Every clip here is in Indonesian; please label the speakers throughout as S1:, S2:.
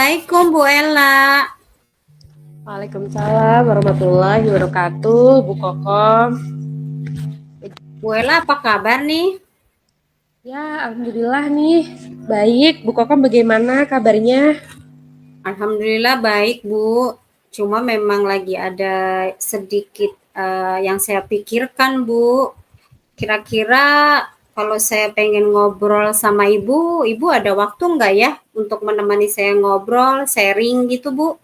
S1: Assalamualaikum Bu Ella.
S2: Waalaikumsalam warahmatullahi wabarakatuh, Bu Kokom.
S1: Bu Ella apa kabar nih?
S2: Ya, alhamdulillah nih. Baik, Bu Kokom bagaimana kabarnya?
S1: Alhamdulillah baik Bu. Cuma memang lagi ada sedikit yang saya pikirkan Bu. Kira-kira kalau saya pengen ngobrol sama Ibu ada waktu nggak ya untuk menemani saya ngobrol, sharing gitu Bu?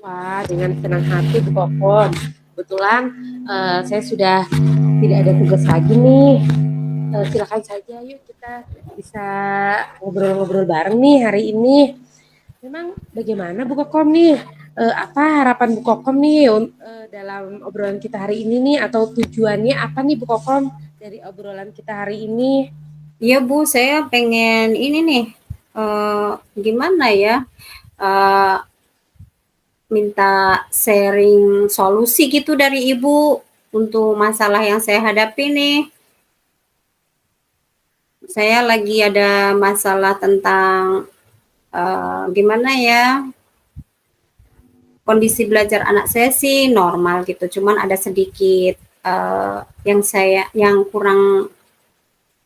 S2: Wah, dengan senang hati Bu Kokom. Kebetulan saya sudah tidak ada tugas lagi nih. Silakan saja, yuk kita bisa ngobrol-ngobrol bareng nih hari ini. Memang bagaimana Bu Kokom nih? Apa harapan Bu Kokom nih dalam obrolan kita hari ini nih? Atau tujuannya apa nih Bu Kokom dari obrolan kita hari ini?
S1: Iya Bu, saya pengen ini nih, gimana ya? Eh, Minta sharing solusi gitu dari Ibu untuk masalah yang saya hadapi nih. Saya lagi ada masalah tentang gimana ya, kondisi belajar anak saya sih normal gitu, cuman ada sedikit yang kurang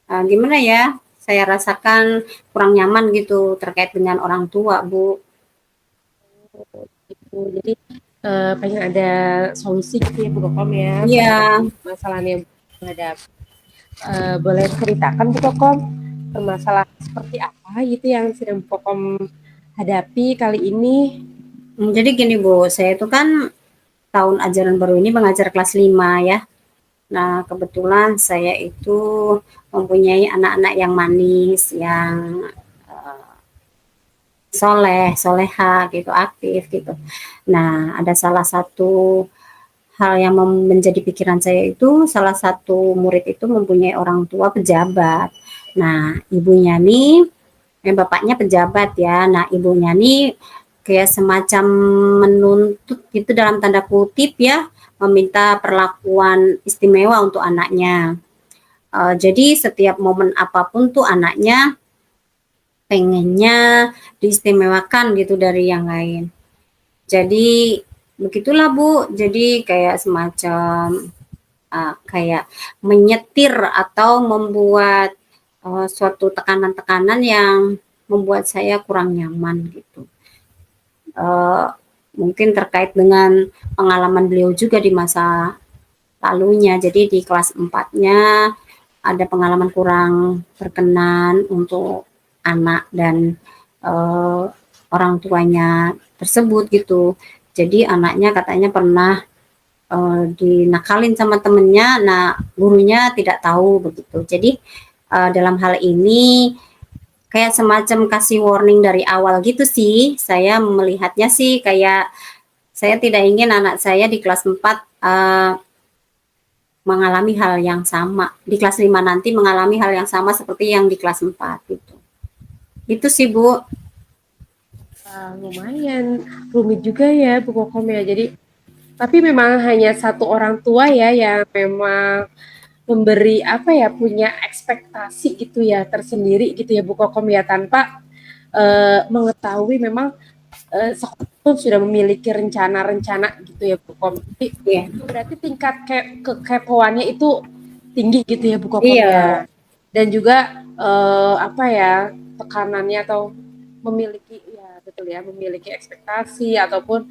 S1: gimana ya, saya rasakan kurang nyaman gitu terkait dengan orang tua, Bu.
S2: Gitu. Jadi pengen ada solusi gitu ya Bu Kokom ya
S1: Iya,
S2: pada masalahnya yang menghadapi. Boleh ceritakan Bu Kokom permasalahan seperti apa gitu yang sedang Bu Kokom hadapi kali ini?
S1: jadi gini Bu, saya itu kan tahun ajaran baru ini mengajar kelas 5 ya. Nah, kebetulan saya itu mempunyai anak-anak yang manis, yang soleh, soleha gitu, aktif gitu. Nah, ada salah satu hal yang menjadi pikiran saya itu, salah satu murid itu mempunyai orang tua pejabat. Nah, ibunya nih, bapaknya pejabat ya. Nah, ibunya nih kayak semacam menuntut gitu dalam tanda kutip ya, meminta perlakuan istimewa untuk anaknya. Jadi setiap momen apapun tuh anaknya pengennya diistimewakan gitu dari yang lain. Jadi begitulah Bu, jadi kayak semacam kayak menyetir atau membuat suatu tekanan-tekanan yang membuat saya kurang nyaman gitu. Uh, Mungkin terkait dengan pengalaman beliau juga di masa lalunya. Jadi di kelas 4-nya ada pengalaman kurang berkenan untuk anak dan orang tuanya tersebut gitu. Jadi anaknya katanya pernah dinakalin sama temennya, nah gurunya tidak tahu begitu. Jadi dalam hal ini kayak semacam kasih warning dari awal gitu sih. Saya melihatnya sih kayak saya tidak ingin anak saya di kelas 4 mengalami hal yang sama. Di kelas 5 nanti mengalami hal yang sama seperti yang di kelas 4 gitu. Itu sih Bu.
S2: Lumayan rumit juga ya Bu Kokom ya. Jadi tapi memang hanya satu orang tua ya yang memang memberi apa ya, punya ekspektasi gitu ya tersendiri gitu ya Bu Kokom ya, tanpa mengetahui memang sekolah itu sudah memiliki rencana-rencana gitu ya Bu Kokom. Jadi
S1: Iya.
S2: itu berarti tingkat kekepoannya itu tinggi gitu ya Bu Kokom
S1: Iya.
S2: ya. Dan juga apa ya, tekanannya atau memiliki ya betul ya, memiliki ekspektasi ataupun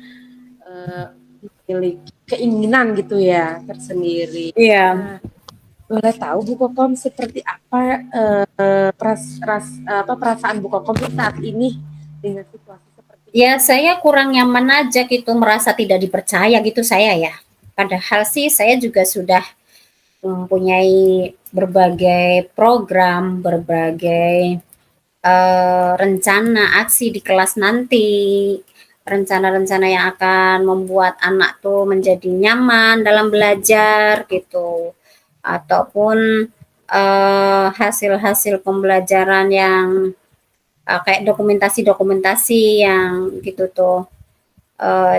S2: memiliki keinginan gitu ya tersendiri.
S1: Iya.
S2: Nah, boleh tahu Bu Kokom seperti apa perasaan Bu Kokom saat ini dengan situasi seperti ini?
S1: Ya, saya kurang nyaman aja gitu, merasa tidak dipercaya gitu saya ya. Padahal sih saya juga sudah mempunyai berbagai program, berbagai rencana aksi di kelas nanti, rencana-rencana yang akan membuat anak tuh menjadi nyaman dalam belajar gitu, ataupun hasil-hasil pembelajaran yang kayak dokumentasi-dokumentasi yang gitu tuh.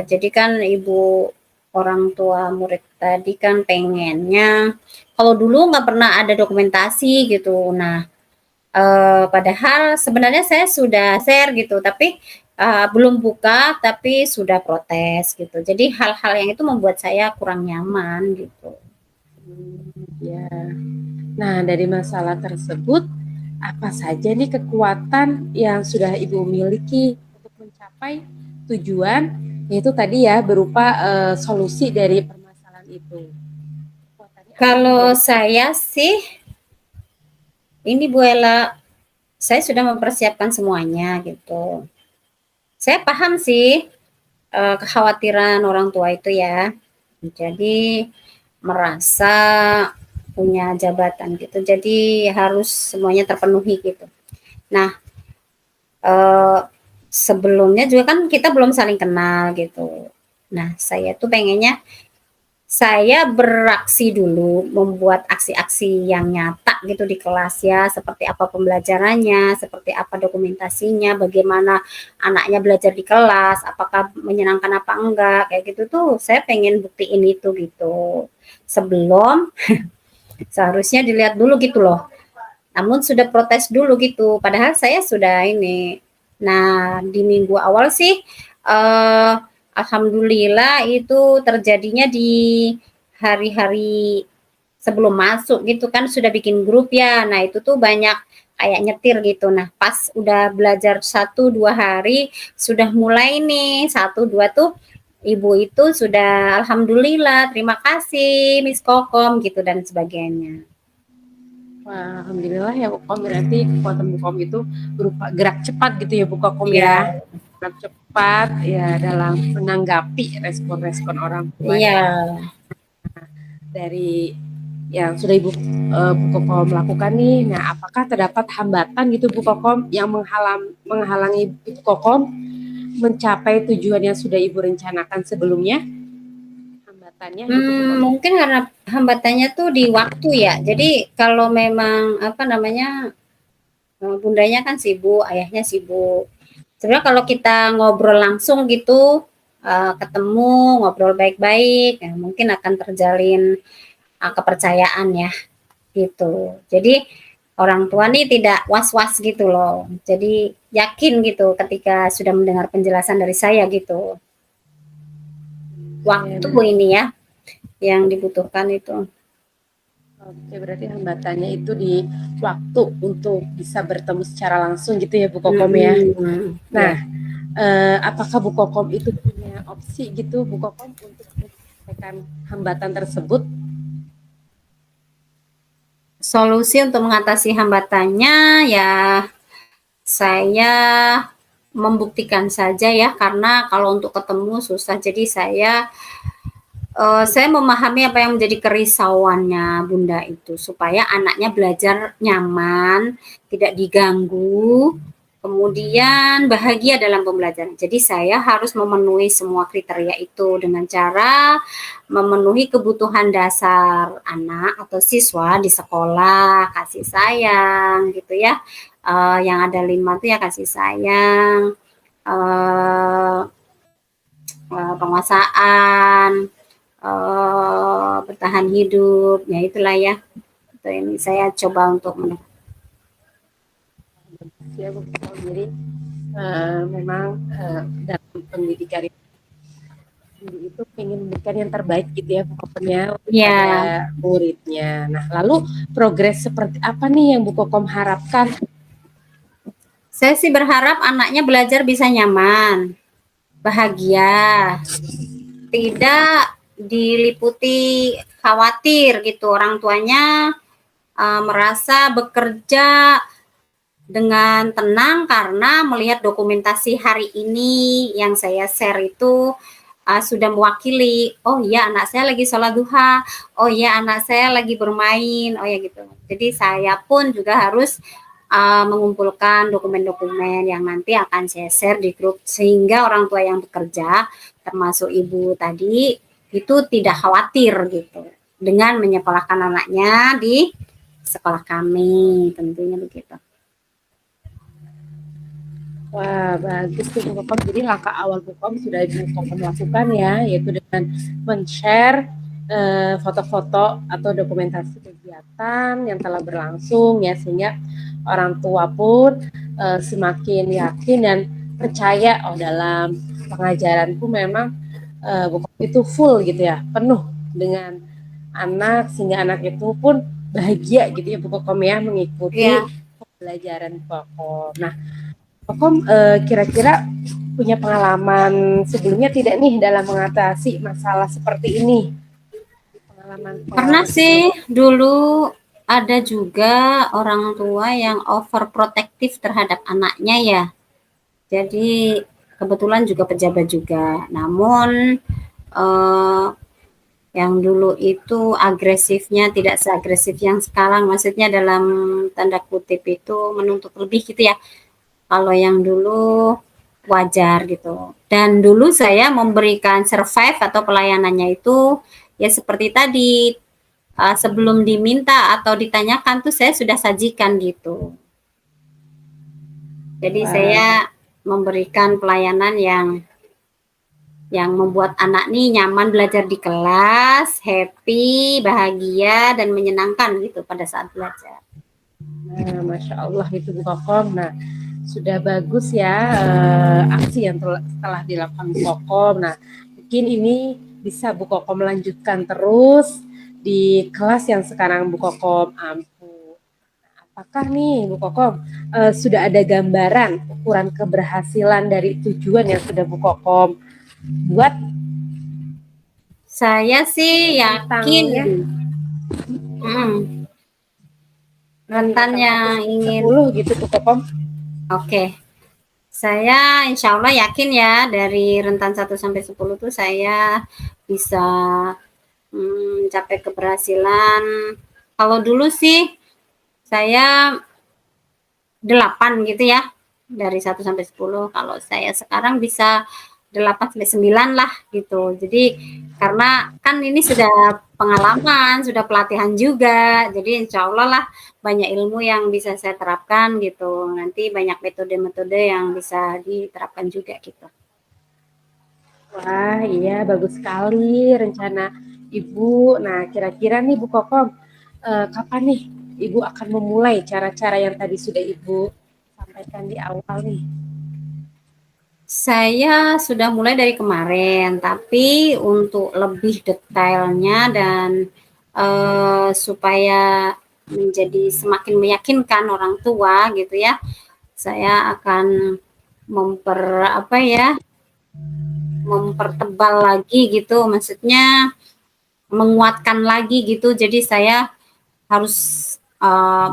S1: Jadi kan ibu orang tua murid tadi kan pengennya, kalau dulu nggak pernah ada dokumentasi gitu. Nah, padahal sebenarnya saya sudah share gitu, tapi belum buka tapi sudah protes gitu. Jadi hal-hal yang itu membuat saya kurang nyaman gitu.
S2: Ya. Nah, dari masalah tersebut, apa saja nih kekuatan yang sudah Ibu miliki untuk mencapai tujuan, yaitu tadi ya berupa solusi dari permasalahan itu. Kekuatannya apa nih, Bu?
S1: Kalau saya sih, ini Bu Ella, saya sudah mempersiapkan semuanya gitu. Saya paham sih kekhawatiran orang tua itu ya. Jadi merasa punya jabatan gitu. Jadi harus semuanya terpenuhi gitu. Nah, eh, sebelumnya juga kan kita belum saling kenal gitu. Nah, saya tuh pengennya saya beraksi dulu, membuat aksi-aksi yang nyata gitu di kelas ya, seperti apa pembelajarannya, seperti apa dokumentasinya, bagaimana anaknya belajar di kelas, apakah menyenangkan apa enggak, kayak gitu tuh saya pengen buktiin itu gitu. Sebelum seharusnya dilihat dulu gitu loh. Namun sudah protes dulu gitu, padahal saya sudah ini. Nah, di minggu awal sih alhamdulillah itu terjadinya di hari-hari sebelum masuk gitu kan sudah bikin grup ya. Nah, itu tuh banyak kayak nyetir gitu. Nah, pas udah belajar 1-2 hari sudah mulai nih 1-2 tuh ibu itu sudah alhamdulillah terima kasih Miss Kokom gitu dan sebagainya.
S2: Wah, alhamdulillah ya Bu Kom, berarti kekuatan Bu Kom itu berupa gerak cepat gitu ya Bu Kom ya.
S1: Iya,
S2: Gerak cepat ya dalam menanggapi respon-respon orang tua
S1: iya.
S2: ya. Dari yang sudah Ibu Bu Kokom lakukan nih. Nah, apakah terdapat hambatan gitu Bu Kokom yang menghalangi Ibu Kokom mencapai tujuan yang sudah Ibu rencanakan sebelumnya? Hambatannya gitu Bu Kokom.
S1: Mungkin karena hambatannya tuh di waktu ya. Jadi kalau memang apa namanya bundanya kan sibuk, ayahnya sibuk. Sebenarnya kalau kita ngobrol langsung gitu, ketemu ngobrol baik-baik, ya mungkin akan terjalin kepercayaan ya gitu. Jadi orang tua nih tidak was-was gitu loh. Jadi yakin gitu ketika sudah mendengar penjelasan dari saya gitu.
S2: Ya,
S1: Waktu
S2: berarti,
S1: ini ya yang dibutuhkan itu.
S2: oke, berarti hambatannya itu di waktu untuk bisa bertemu secara langsung gitu ya Bu Kokom ya.
S1: Ya.
S2: Nah, apakah Bu Kokom itu punya opsi gitu Bu Kokom untuk menyelesaikan hambatan tersebut?
S1: Solusi untuk mengatasi hambatannya ya saya membuktikan saja ya karena kalau untuk ketemu susah jadi saya memahami apa yang menjadi kerisauannya Bunda itu supaya anaknya belajar nyaman, tidak diganggu, kemudian bahagia dalam pembelajaran. Jadi saya harus memenuhi semua kriteria itu dengan cara memenuhi kebutuhan dasar anak atau siswa di sekolah, kasih sayang gitu ya. Yang ada 5 tuh ya kasih sayang, uh, penguasaan, bertahan hidup, ya itulah ya. Itu ini saya coba untuk
S2: Ya Bu Kokom, jadi memang dalam pendidikan itu ingin memberikan yang terbaik gitu ya pokoknya pada
S1: ya.
S2: muridnya. Nah, lalu progres seperti apa nih yang Bu Kokom harapkan?
S1: Saya sih berharap anaknya belajar bisa nyaman, bahagia, tidak diliputi khawatir gitu orang tuanya merasa bekerja dengan tenang karena melihat dokumentasi hari ini yang saya share itu sudah mewakili, oh iya anak saya lagi sholat duha, oh iya anak saya lagi bermain, oh ya gitu. Jadi saya pun juga harus mengumpulkan dokumen-dokumen yang nanti akan saya share di grup sehingga orang tua yang bekerja termasuk ibu tadi itu tidak khawatir gitu dengan menyekolahkan anaknya di sekolah kami tentunya begitu.
S2: Wah, bagus tuh Bu Kokom. Jadi langkah awal Bu Kokom sudah Bu Kokom lakukan ya, yaitu dengan men-share foto-foto atau dokumentasi kegiatan yang telah berlangsung ya, sehingga orang tua pun semakin yakin dan percaya dalam pengajaranku memang Bu Kokom itu full gitu ya, penuh dengan anak sehingga anak itu pun bahagia gitu ya Bu Kokom ya mengikuti
S1: Ya,
S2: pembelajaran Bu Kokom. Nah, Kokom kira-kira punya pengalaman sebelumnya tidak nih dalam mengatasi masalah seperti ini?
S1: pernah
S2: Pengalaman
S1: sih
S2: sebelumnya.
S1: dulu ada juga orang tua yang overprotektif terhadap anaknya ya. Jadi kebetulan juga pejabat juga. Namun eh, yang dulu itu agresifnya tidak seagresif yang sekarang. Maksudnya dalam tanda kutip itu menuntut lebih gitu ya. Kalau yang dulu wajar gitu. Dan dulu saya memberikan survive atau pelayanannya itu ya seperti tadi, sebelum diminta atau ditanyakan tuh saya sudah sajikan gitu. Jadi
S2: Wah,
S1: saya memberikan pelayanan yang membuat anak nih nyaman belajar di kelas, happy, bahagia, dan menyenangkan gitu pada saat belajar.
S2: nah, Masya Allah itu Bu Kokom. Nah, sudah bagus ya aksi yang telah dilakukan Bu Kokom. Nah, mungkin ini bisa Bu Kokom lanjutkan terus di kelas yang sekarang Bu Kokom ampu. Apakah nih Bu Kokom sudah ada gambaran ukuran keberhasilan dari tujuan yang sudah Bu Kokom buat
S1: Saya sih yakin,
S2: rentangnya
S1: hmm,
S2: dari
S1: rentan
S2: rentang satu
S1: yang
S2: sampai
S1: ingin,
S2: 10 gitu Bu Kokom.
S1: oke, saya insya Allah yakin ya dari rentan 1 sampai 10 tuh saya bisa mencapai keberhasilan. Kalau dulu sih saya 8 gitu ya, dari 1 sampai 10. Kalau saya sekarang bisa 8 sampai 9 lah gitu. Jadi karena kan ini sudah pengalaman, sudah pelatihan juga. Jadi insya Allah lah banyak ilmu yang bisa saya terapkan gitu. Nanti banyak metode-metode yang bisa diterapkan juga gitu.
S2: Wah, iya bagus sekali rencana Ibu. Nah, kira-kira nih Bu Kokom, kapan nih Ibu akan memulai cara-cara yang tadi sudah Ibu sampaikan di awal nih?
S1: Saya sudah mulai dari kemarin, tapi untuk lebih detailnya dan supaya menjadi semakin meyakinkan orang tua gitu ya, saya akan apa ya, mempertebal lagi gitu, maksudnya menguatkan lagi gitu. Jadi saya harus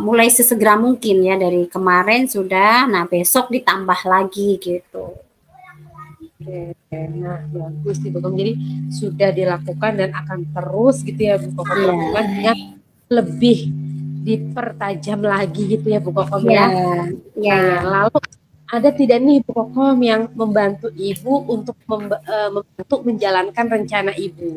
S1: mulai sesegera mungkin ya dari kemarin sudah, nah besok ditambah lagi gitu.
S2: Oke, nah bagus nih Bu Kokom. Jadi sudah dilakukan dan akan terus gitu ya Bu Kokom lakukan
S1: Iya,
S2: hingga lebih dipertajam lagi gitu ya Bu Kokom
S1: iya,
S2: ya.
S1: iya,
S2: Nah,
S1: iya.
S2: lalu ada tidak nih Bu Kokom yang membantu Ibu untuk membantu menjalankan rencana Ibu?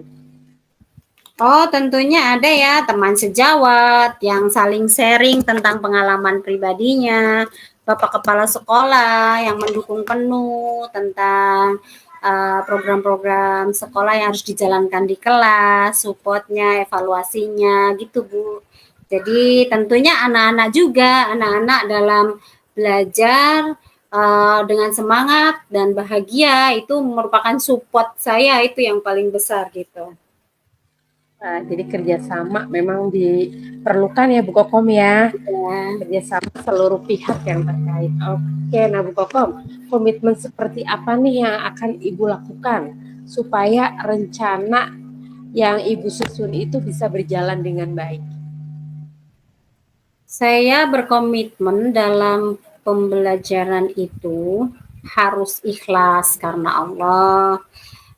S1: Oh, tentunya ada ya teman sejawat yang saling sharing tentang pengalaman pribadinya, Bapak Kepala Sekolah yang mendukung penuh tentang program-program sekolah yang harus dijalankan di kelas, supportnya, evaluasinya, gitu Bu. Jadi tentunya anak-anak juga, anak-anak dalam belajar dengan semangat dan bahagia itu merupakan support saya itu yang paling besar gitu.
S2: Jadi kerjasama memang diperlukan ya Bu Kokom ya,
S1: Ya.
S2: kerjasama seluruh pihak yang terkait. Oke, nah Bu Kokom, komitmen seperti apa nih yang akan Ibu lakukan supaya rencana yang Ibu susun itu bisa berjalan dengan baik?
S1: Saya berkomitmen dalam pembelajaran itu harus ikhlas karena Allah,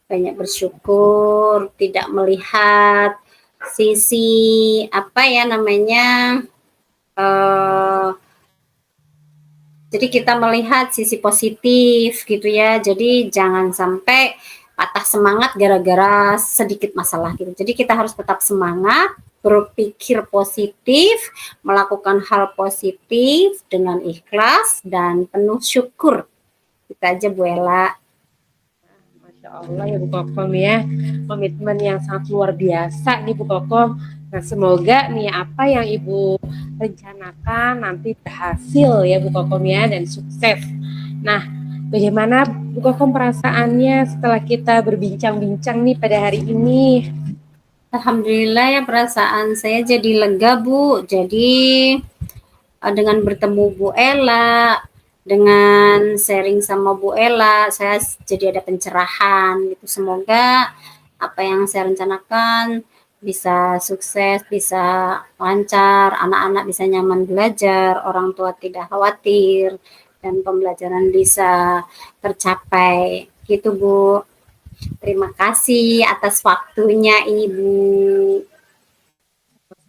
S1: banyak bersyukur, tidak melihat sisi apa ya namanya, eh, jadi kita melihat sisi positif gitu ya. Jadi jangan sampai patah semangat gara-gara sedikit masalah gitu. Jadi kita harus tetap semangat, berpikir positif, melakukan hal positif dengan ikhlas dan penuh syukur. Kita aja Bu Ella.
S2: Masya Allah ya Bu Kokom ya, komitmen yang sangat luar biasa nih Bu Kokom. Nah semoga nih apa yang Ibu rencanakan nanti berhasil ya Bu Kokom ya dan sukses. Nah Bagaimana Bu Kokom perasaannya setelah kita berbincang-bincang nih pada hari ini?
S1: Alhamdulillah ya, perasaan saya jadi lega, Bu. Jadi dengan bertemu Bu Ella, dengan sharing sama Bu Ella, saya jadi ada pencerahan gitu. Semoga apa yang saya rencanakan bisa sukses, bisa lancar, anak-anak bisa nyaman belajar, orang tua tidak khawatir, dan pembelajaran bisa tercapai. Gitu, Bu. Terima kasih atas waktunya, Ibu.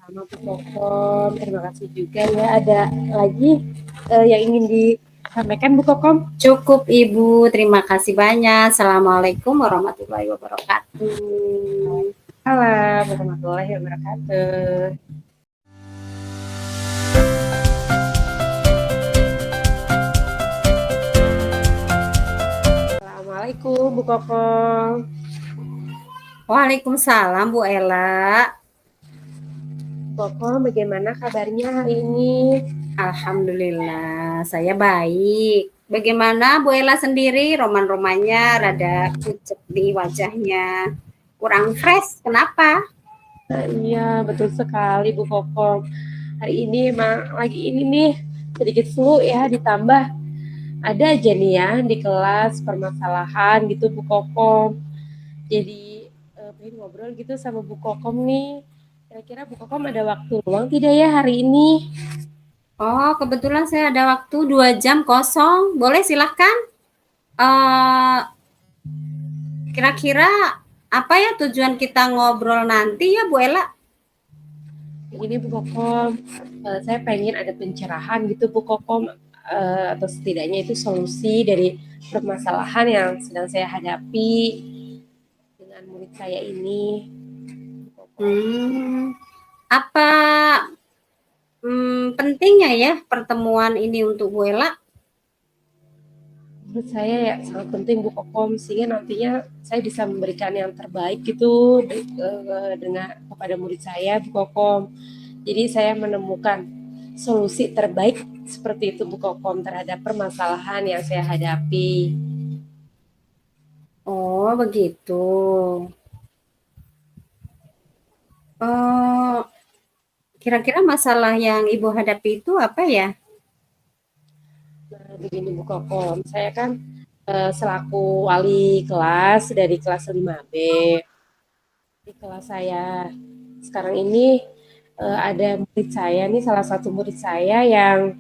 S2: Sama Bu Kokom, terima kasih juga ya. Ada lagi yang ingin disampaikan Bu Kokom?
S1: Cukup, Ibu. Terima kasih banyak. Assalamualaikum warahmatullahi wabarakatuh.
S2: Waalaikumsalam warahmatullahi wabarakatuh. Assalamualaikum Bu Kokom.
S1: Waalaikumsalam, Bu Ella.
S2: Bu Kokom, bagaimana kabarnya hari ini?
S1: Alhamdulillah, saya baik. Bagaimana Bu Ella sendiri? Roman-romannya rada pucet di wajahnya. Kurang fresh, kenapa?
S2: Nah, iya, betul sekali Bu Kokom. Hari ini emang lagi ini nih sedikit flu ya, ditambah ada aja nih ya di kelas permasalahan gitu Bu Kokom. Jadi pengen ngobrol gitu sama Bu Kokom nih. Kira-kira Bu Kokom ada waktu luang tidak ya hari ini?
S1: Oh, kebetulan saya ada waktu 2 jam kosong. Boleh silahkan. Eh, Kira-kira apa ya tujuan kita ngobrol nanti ya, Bu Ella?
S2: Ini Bu Kokom, saya pengen ada pencerahan gitu Bu Kokom, atau setidaknya itu solusi dari permasalahan yang sedang saya hadapi dengan murid saya ini. Bu Kokom.
S1: Apa pentingnya ya pertemuan ini untuk Bu Ella?
S2: Menurut saya ya sangat penting Bu Kokom, sehingga nantinya saya bisa memberikan yang terbaik gitu dengan kepada murid saya Bu Kokom. Jadi saya menemukan solusi terbaik seperti itu Bu Kokom terhadap permasalahan yang saya hadapi.
S1: Oh, begitu. Oh, kira-kira masalah yang Ibu hadapi itu apa ya?
S2: Nah, begini Bu Kokom, saya kan selaku wali kelas dari kelas 5B. Di kelas saya sekarang ini ada murid saya nih, salah satu murid saya yang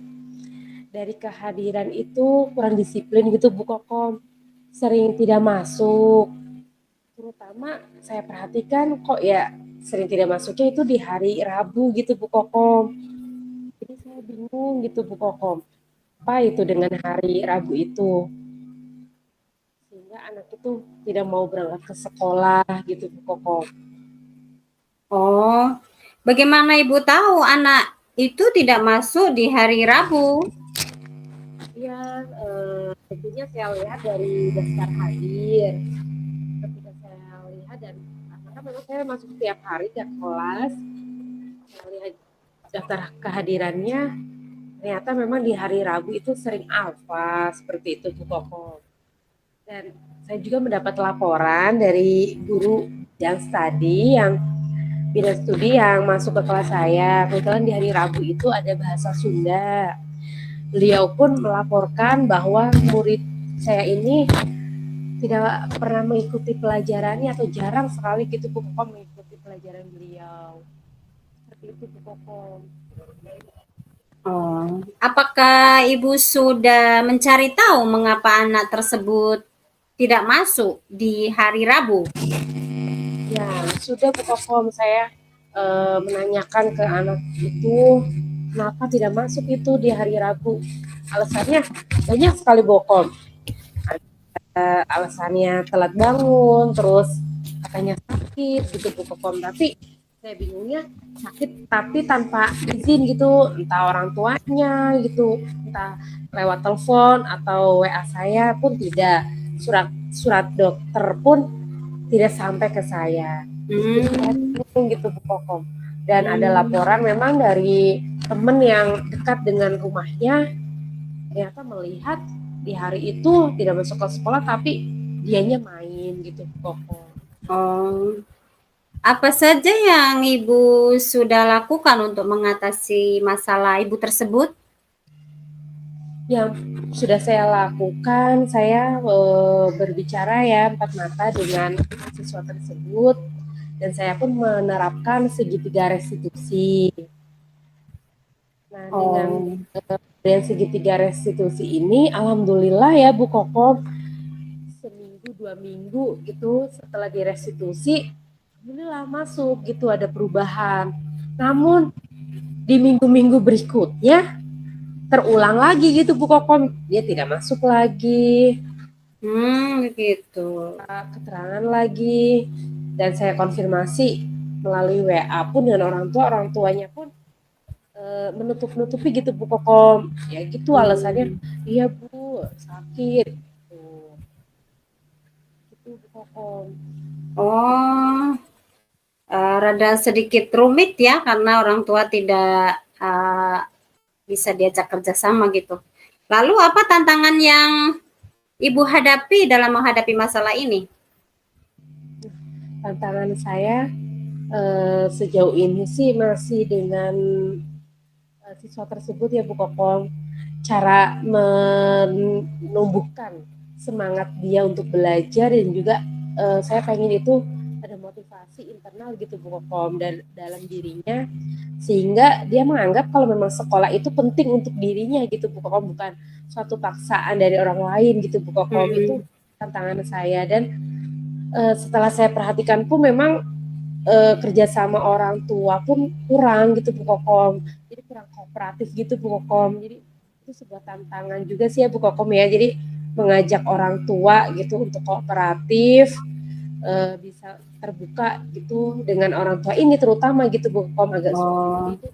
S2: dari kehadiran itu kurang disiplin gitu Bu Kokom, sering tidak masuk. Terutama saya perhatikan kok ya sering tidak masuknya itu di hari Rabu gitu Bu Kokom. Jadi saya bingung gitu Bu Kokom, apa itu dengan hari Rabu itu? Sehingga anak itu tidak mau berangkat ke sekolah gitu Bu Kokom.
S1: Oh, bagaimana Ibu tahu anak itu tidak masuk di hari Rabu?
S2: Ya, tentunya saya lihat dari daftar hadir. Ketika saya lihat dan karena memang saya masuk setiap hari ke kelas, saya lihat daftar kehadirannya, ternyata memang di hari Rabu itu sering alfa seperti itu Bu Koko. Dan saya juga mendapat laporan dari guru yang studi yang bidang studi yang masuk ke kelas saya. Kebetulan di hari Rabu itu ada bahasa Sunda. Beliau pun melaporkan bahwa murid saya ini tidak pernah mengikuti pelajarannya atau jarang sekali gitu Bu Kokom mengikuti pelajaran beliau. Seperti itu Bu Kokom.
S1: Oh, apakah Ibu sudah mencari tahu mengapa anak tersebut tidak masuk di hari Rabu?
S2: Ya, sudah Bu Kokom, saya menanyakan ke anak itu kenapa tidak masuk itu di hari Rabu. Alasannya banyak sekali Bu Kokom. Alasannya telat bangun, terus katanya sakit gitu Bu Kokom. Tapi saya bingungnya sakit tapi tanpa izin gitu, entah orang tuanya gitu, entah lewat telepon atau WA saya pun tidak, surat dokter pun tidak sampai ke saya. Jadi saya bingung gitu Bu Kokom. Dan ada laporan memang dari teman yang dekat dengan rumahnya, ternyata melihat di hari itu tidak masuk ke sekolah tapi dianya main gitu Bu Kokom.
S1: Oh, apa saja yang Ibu sudah lakukan untuk mengatasi masalah Ibu tersebut?
S2: Yang sudah saya lakukan, saya berbicara ya empat mata dengan siswa tersebut dan saya pun menerapkan segitiga restitusi. Nah,
S1: Oh,
S2: dengan segitiga restitusi ini, alhamdulillah ya Bu Kokom, seminggu dua minggu gitu setelah direstitusi, alhamdulillah masuk gitu ada perubahan. Namun di minggu-minggu berikutnya terulang lagi gitu Bu Kokom, dia tidak masuk lagi.
S1: begitu.
S2: Keterangan lagi dan saya konfirmasi melalui WA pun dengan orang tuanya pun menutup-nutupi gitu Bu Kokom, ya gitu alasannya,
S1: Hmm.
S2: iya Bu sakit gitu Bu Kokom.
S1: Oh, rada sedikit rumit ya karena orang tua tidak bisa diajak kerjasama gitu. Lalu apa tantangan yang Ibu hadapi dalam menghadapi masalah ini?
S2: Tantangan saya sejauh ini sih masih dengan siswa tersebut ya Bu Kokom, cara menumbuhkan semangat dia untuk belajar dan juga saya pengen itu ada motivasi internal gitu Bu Kokom dan dalam dirinya sehingga dia menganggap kalau memang sekolah itu penting untuk dirinya gitu Bu Kokom, bukan suatu paksaan dari orang lain gitu Bu Kokom. Itu
S1: Hmm.
S2: tantangan saya dan setelah saya perhatikan pun memang kerjasama orang tua pun kurang gitu Bu Kokom, jadi kurang kooperatif gitu Bu Kokom. Jadi itu sebuah tantangan juga sih ya Bu Kokom ya, jadi mengajak orang tua gitu untuk kooperatif, bisa terbuka gitu dengan orang tua ini terutama gitu Bu Kokom, agak sulit
S1: Oh,
S2: jadi itu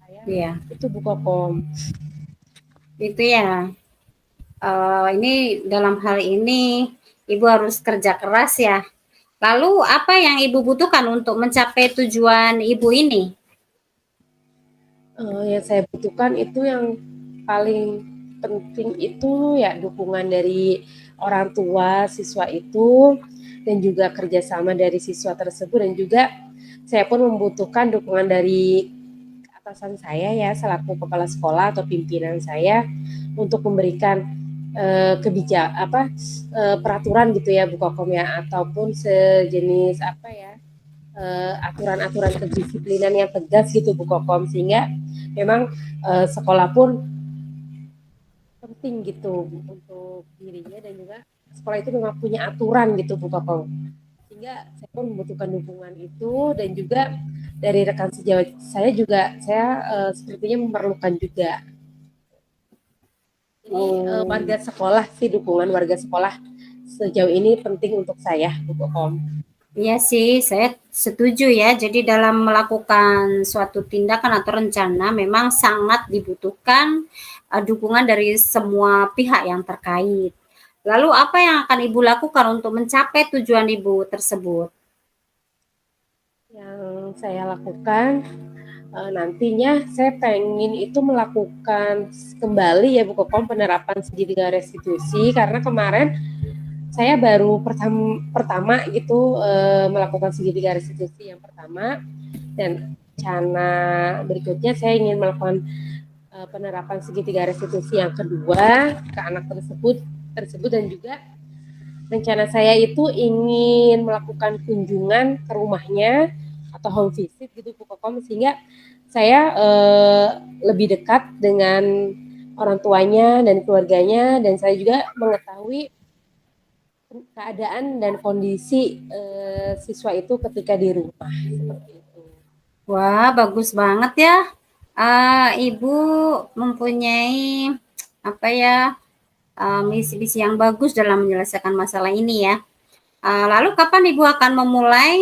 S2: saya
S1: iya,
S2: itu Bu Kokom.
S1: itu ya. Ini dalam hal ini Ibu harus kerja keras ya. Lalu apa yang Ibu butuhkan untuk mencapai tujuan Ibu ini?
S2: Yang saya butuhkan itu yang paling penting itu ya dukungan dari orang tua siswa itu dan juga kerjasama dari siswa tersebut dan juga saya pun membutuhkan dukungan dari atasan saya ya selaku kepala sekolah atau pimpinan saya untuk memberikan peraturan gitu ya Bu Kokom ya ataupun sejenis apa ya aturan-aturan kedisiplinan yang tegas gitu Bu Kokom sehingga memang sekolah pun penting gitu untuk dirinya dan juga sekolah itu memang punya aturan gitu Bu Kokom sehingga saya pun membutuhkan dukungan itu dan juga dari rekan sejawat saya juga saya sepertinya memerlukan juga jadi
S1: Oh,
S2: warga sekolah sih dukungan warga sekolah sejauh ini penting untuk saya Bu Kokom.
S1: iya sih, saya setuju ya. Jadi dalam melakukan suatu tindakan atau rencana memang sangat dibutuhkan dukungan dari semua pihak yang terkait. Lalu apa yang akan Ibu lakukan untuk mencapai tujuan Ibu tersebut?
S2: Yang saya lakukan nantinya saya pengen itu melakukan kembali ya Bu Kokom penerapan segitiga restitusi karena kemarin saya baru pertama gitu melakukan segitiga restitusi yang pertama dan rencana berikutnya saya ingin melakukan penerapan segitiga restitusi yang kedua ke anak tersebut dan juga rencana saya itu ingin melakukan kunjungan ke rumahnya atau home visit gitu Bu Kokom sehingga saya lebih dekat dengan orang tuanya dan keluarganya dan saya juga mengetahui keadaan dan kondisi siswa itu ketika di rumah seperti itu.
S1: Wah, bagus banget ya. Ibu mempunyai apa ya misi-misi yang bagus dalam menyelesaikan masalah ini ya. Lalu kapan Ibu akan memulai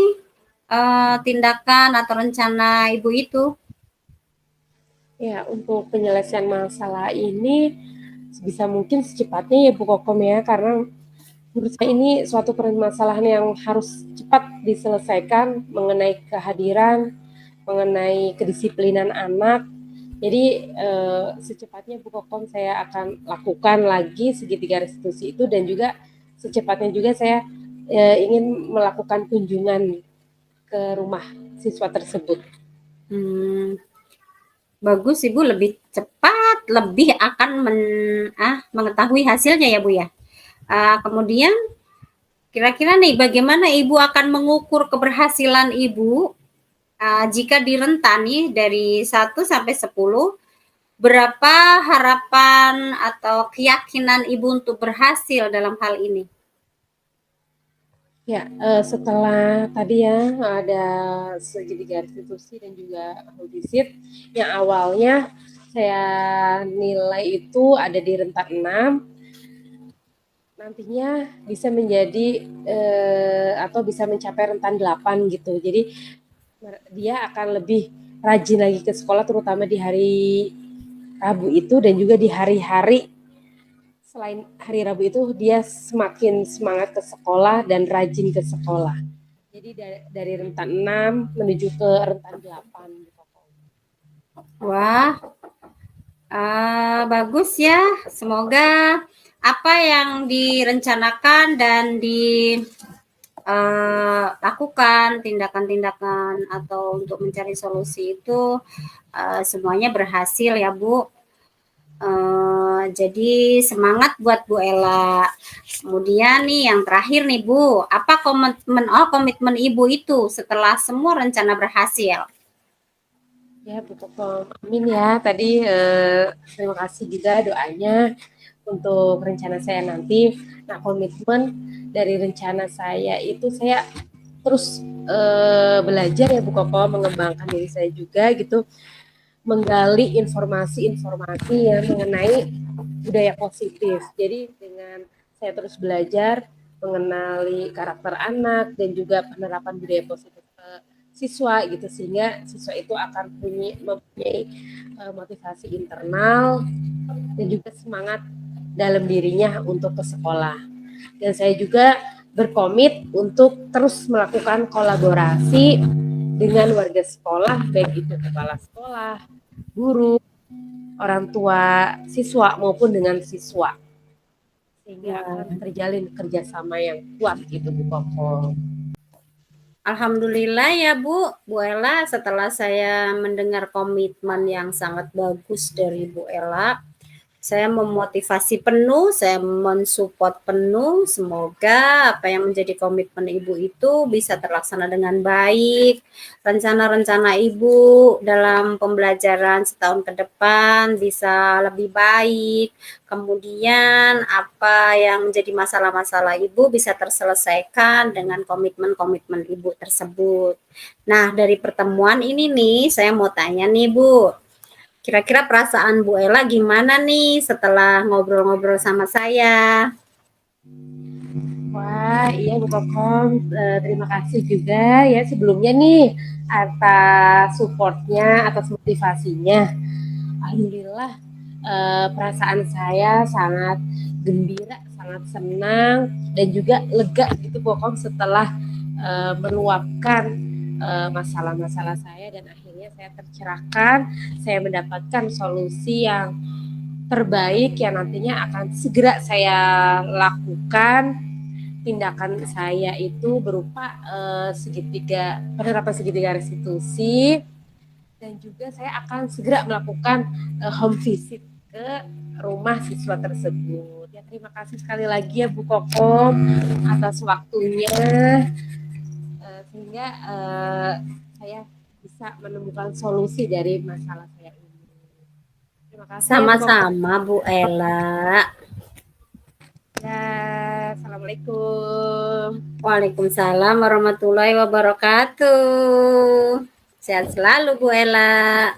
S1: tindakan atau rencana Ibu itu?
S2: Ya, untuk penyelesaian masalah ini sebisa mungkin secepatnya ya Bu Kokom ya karena menurut saya ini suatu permasalahan yang harus cepat diselesaikan mengenai kehadiran, mengenai kedisiplinan anak Jadi secepatnya Bu Kokom saya akan lakukan lagi segitiga restitusi itu, dan juga secepatnya juga saya ingin melakukan kunjungan ke rumah siswa tersebut.
S1: Hmm, bagus Ibu, lebih cepat, lebih akan mengetahui hasilnya ya Bu ya. Kemudian kira-kira nih bagaimana Ibu akan mengukur keberhasilan Ibu jika direntan nih dari 1 sampai 10, berapa harapan atau keyakinan Ibu untuk berhasil dalam hal ini?
S2: Ya, setelah tadi ya ada segitiga restitusi dan juga audisit, yang awalnya saya nilai itu ada di rentan 6, nantinya bisa menjadi atau bisa mencapai rentan 8 gitu. Jadi dia akan lebih rajin lagi ke sekolah, terutama di hari Rabu itu, dan juga di hari-hari selain hari Rabu itu dia semakin semangat ke sekolah dan rajin ke sekolah. Jadi dari rentan 6 menuju ke rentan 8 gitu.
S1: Wah, bagus ya. Semoga apa yang direncanakan dan lakukan tindakan-tindakan atau untuk mencari solusi itu semuanya berhasil ya Bu. Jadi semangat buat Bu Ella. Kemudian nih yang terakhir nih Bu, apa komitmen Ibu itu setelah semua rencana berhasil?
S2: Ya, Bu Kokom. Amin ya. Tadi terima kasih juga doanya untuk rencana saya nanti. Nah, komitmen dari rencana saya itu saya terus belajar ya Bu Kokom, mengembangkan diri saya juga gitu, menggali informasi-informasi yang mengenai budaya positif. Jadi dengan saya terus belajar mengenali karakter anak dan juga penerapan budaya positif ke siswa gitu, sehingga siswa itu akan mempunyai motivasi internal dan juga semangat dalam dirinya untuk ke sekolah. Dan saya juga berkomit untuk terus melakukan kolaborasi dengan warga sekolah, baik itu kepala sekolah, guru, orang tua siswa maupun dengan siswa, sehingga akan
S1: Ya.
S2: terjalin kerjasama yang kuat gitu Bu Koko.
S1: Alhamdulillah ya Bu Ella, setelah saya mendengar komitmen yang sangat bagus dari Bu Ella, saya memotivasi penuh, saya mensupport penuh. Semoga apa yang menjadi komitmen Ibu itu bisa terlaksana dengan baik. Rencana-rencana Ibu dalam pembelajaran setahun ke depan bisa lebih baik. Kemudian apa yang menjadi masalah-masalah Ibu bisa terselesaikan dengan komitmen-komitmen Ibu tersebut. Nah, dari pertemuan ini nih, saya mau tanya nih Bu, kira-kira perasaan Bu Ella gimana nih setelah ngobrol-ngobrol sama saya?
S2: Wah, iya Bu Kokom, terima kasih juga ya sebelumnya nih atas supportnya, atas motivasinya. Alhamdulillah, perasaan saya sangat gembira, sangat senang, dan juga lega gitu Bu Kokom setelah meluapkan masalah-masalah saya, dan akhirnya saya tercerahkan, saya mendapatkan solusi yang terbaik yang nantinya akan segera saya lakukan. Tindakan saya itu berupa penerapan segitiga restitusi, dan juga saya akan segera melakukan home visit ke rumah siswa tersebut. Ya, terima kasih sekali lagi ya Bu Kokom atas waktunya, sehingga saya bisa menemukan solusi dari masalah saya ini. Terima kasih ya Bu Kokom.
S1: Sama-sama Bu Ella.
S2: Ya, assalamualaikum.
S1: Waalaikumsalam warahmatullahi wabarakatuh. Sehat selalu Bu Ella.